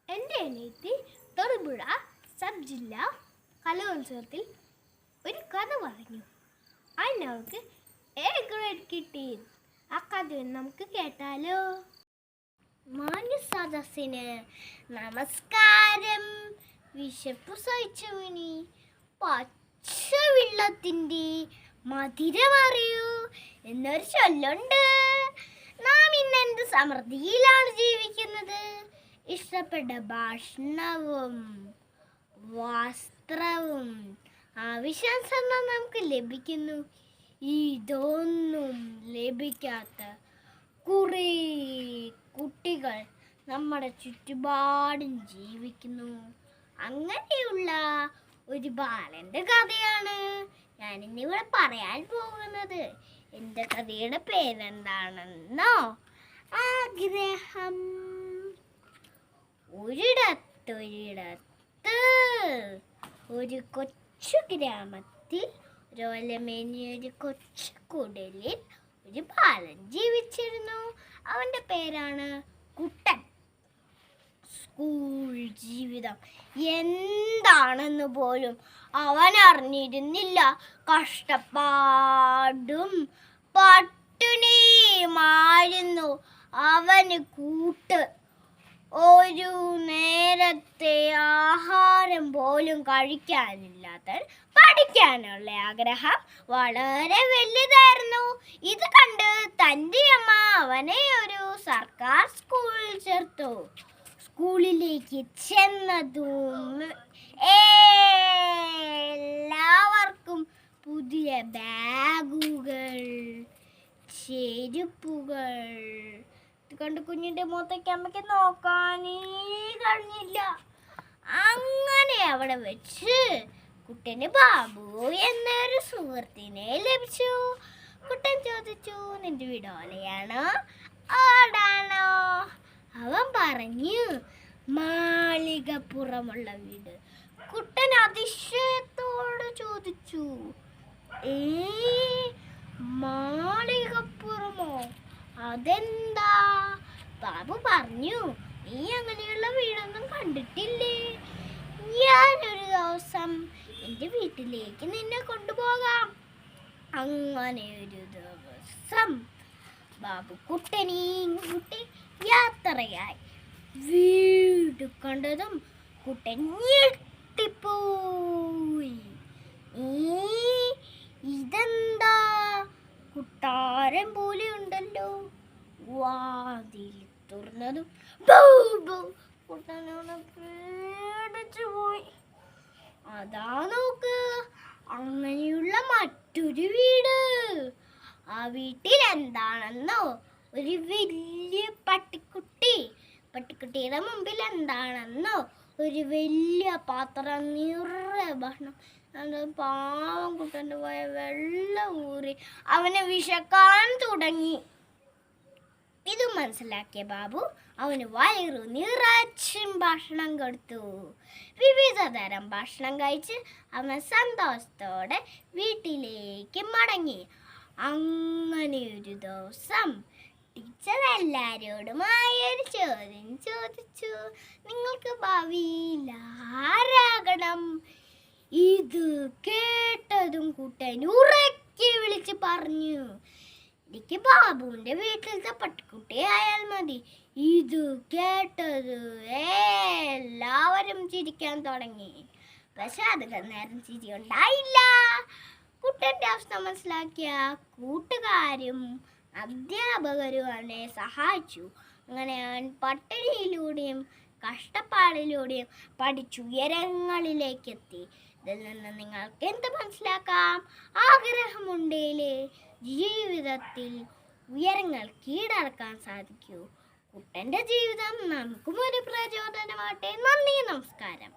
എൻ്റെ അനിയത്തി തൊടുപുഴ സബ് ജില്ലാ കലോത്സവത്തിൽ ഒരു കഥ പറഞ്ഞു. അതിന് അവൾക്ക് എ ഗ്രേഡ് കിട്ടി. ആ കഥ നമുക്ക് കേട്ടാലോ? മാന്യ സദസ്സിന് നമസ്കാരം. വിശപ്പ് സഹിച്ചവനി പച്ച വെള്ളത്തിൻ്റെ മധുരമറിയൂ എന്നൊരു ചൊല്ലുണ്ട്. നാം ഇന്ന് എന്ത് സമൃദ്ധിയിലാണ് ജീവിക്കുന്നത്. ഇഷ്ടപ്പെട്ട ഭക്ഷണവും വസ്ത്രവും ആവശ്യാനുസരണം നമുക്ക് ലഭിക്കുന്നു. ഇതൊന്നും ലഭിക്കാത്ത കുറേ കുട്ടികൾ നമ്മുടെ ചുറ്റുപാടും ജീവിക്കുന്നു. അങ്ങനെയുള്ള ഒരു ബാലൻ്റെ കഥയാണ് ഞാനിന്നിവിടെ പറയാൻ പോകുന്നത്. എൻ്റെ കഥയുടെ പേരെന്താണെന്നോ? ആഗ്രഹം. ഒരിടത്ത് ഒരു കൊച്ചു ഗ്രാമത്തിൽ ഒരു കൊച്ചു കുടിലിൽ ഒരു ബാലൻ ജീവിച്ചിരുന്നു. അവൻ്റെ പേരാണ് കുട്ടൻ. സ്കൂൾ ജീവിതം എന്താണെന്ന് പോലും അവൻ അറിഞ്ഞിരുന്നില്ല. കഷ്ടപ്പാടും പട്ടിണിയുമായിരുന്നു അവന് കൂട്ട്. ഒരു നേരത്തെ ആഹാരം പോലും കഴിക്കാനില്ലാത്ത പഠിക്കാനുള്ള ആഗ്രഹം വളരെ വലുതായിരുന്നു. ഇത് കണ്ട് തൻ്റെ അമ്മ അവനെ ഒരു സർക്കാർ സ്കൂളിൽ ചേർത്തു. സ്കൂളിലേക്ക് ചെന്നതും എല്ലാവർക്കും പുതിയ ബാഗുകൾ, ചെരുപ്പുകൾ കണ്ട് കുഞ്ഞിൻ്റെ മുഖത്തേക്ക് അമ്മയ്ക്ക് നോക്കാനേ കഴിഞ്ഞില്ല. അങ്ങനെ അവിടെ വെച്ച് കുട്ടന് ബാബു എന്നൊരു സുഹൃത്തിനെ ലഭിച്ചു. കുട്ടൻ ചോദിച്ചു, നിന്റെ വീട് ഓലയാണോ ആടാണോ? അവൻ പറഞ്ഞു, മാളികപ്പുറമുള്ള വീട്. കുട്ടൻ അതിശയത്തോട് ചോദിച്ചു, മാളികപ്പുറമോ? അതെന്താ? ബാബു പറഞ്ഞു, നീ അങ്ങനെയുള്ള വീടൊന്നും കണ്ടിട്ടില്ലേ? ഞാനൊരു ദിവസം എൻ്റെ വീട്ടിലേക്ക് നിന്നെ കൊണ്ടുപോകാം. അങ്ങനെ ഒരു ദിവസം ബാബു കുട്ടനെയും കൂട്ടി യാത്രയായി. വീട് കണ്ടതും കുട്ടൻ ഞെട്ടിപ്പോയി. ഇതെന്താ, കുട്ടാരം പോലെ ഉണ്ടല്ലോ. വാതിൽ തുറന്നതും കുട്ടനോട് പേടിച്ചു പോയി. അതാ നോക്ക്, അങ്ങനെയുള്ള മറ്റൊരു വീട്. ആ വീട്ടിൽ എന്താണെന്നോ? ഒരു വലിയ പട്ടിക്കുട്ടിയുടെ മുമ്പിൽ എന്താണെന്നോ? ഒരു വലിയ പാത്രം നിറയെ ഭക്ഷണം. പാവം കുട്ടൻ്റെ പോയ വെള്ളം ഊറി അവനെ വിശക്കാൻ തുടങ്ങി. ഇത് മനസ്സിലാക്കിയ ബാബു അവന് വയറു നിറച്ചും ഭക്ഷണം കൊടുത്തു. വിവിധ തരം ഭക്ഷണം കഴിച്ച് അവൻ സന്തോഷത്തോടെ വീട്ടിലേക്ക് മടങ്ങി. അങ്ങനെ ഒരു ദിവസം ടീച്ചർ എല്ലാവരോടുമായി ഒരു ചോദ്യം ചോദിച്ചു, നിങ്ങൾക്ക് ഭാവിയിൽ ആരാകണം? ഇത് കേട്ടതും കുട്ടൻ ഉറക്കെ വിളിച്ച് പറഞ്ഞു, എനിക്ക് ബാബുവിൻ്റെ വീട്ടിലത്തെ പട്ടിക്കുട്ടി ആയാൽ മതി. ഇത് കേട്ടത് എല്ലാവരും ചിരിക്കാൻ തുടങ്ങി. പക്ഷെ അധികം നേരം ചിരി ഉണ്ടായില്ല. കുട്ടൻ്റെ അവസ്ഥ മനസ്സിലാക്കിയ കൂട്ടുകാരും അധ്യാപകരും അവനെ സഹായിച്ചു. അങ്ങനെ അവൻ പട്ടിണിയിലൂടെയും കഷ്ടപ്പാടിലൂടെയും പഠിച്ചുയരങ്ങളിലേക്ക് എത്തി. ഇതിൽ നിന്ന് നിങ്ങൾക്ക് എന്ത് മനസ്സിലാക്കാം? ആഗ്രഹമുണ്ടെങ്കിൽ ജീവിതത്തിൽ ഉയരങ്ങൾ കീഴടക്കാൻ സാധിക്കൂ. കുട്ടൻ്റെ ജീവിതം നമുക്കും ഒരു പ്രചോദനമാട്ടെ. നന്ദി, നമസ്കാരം.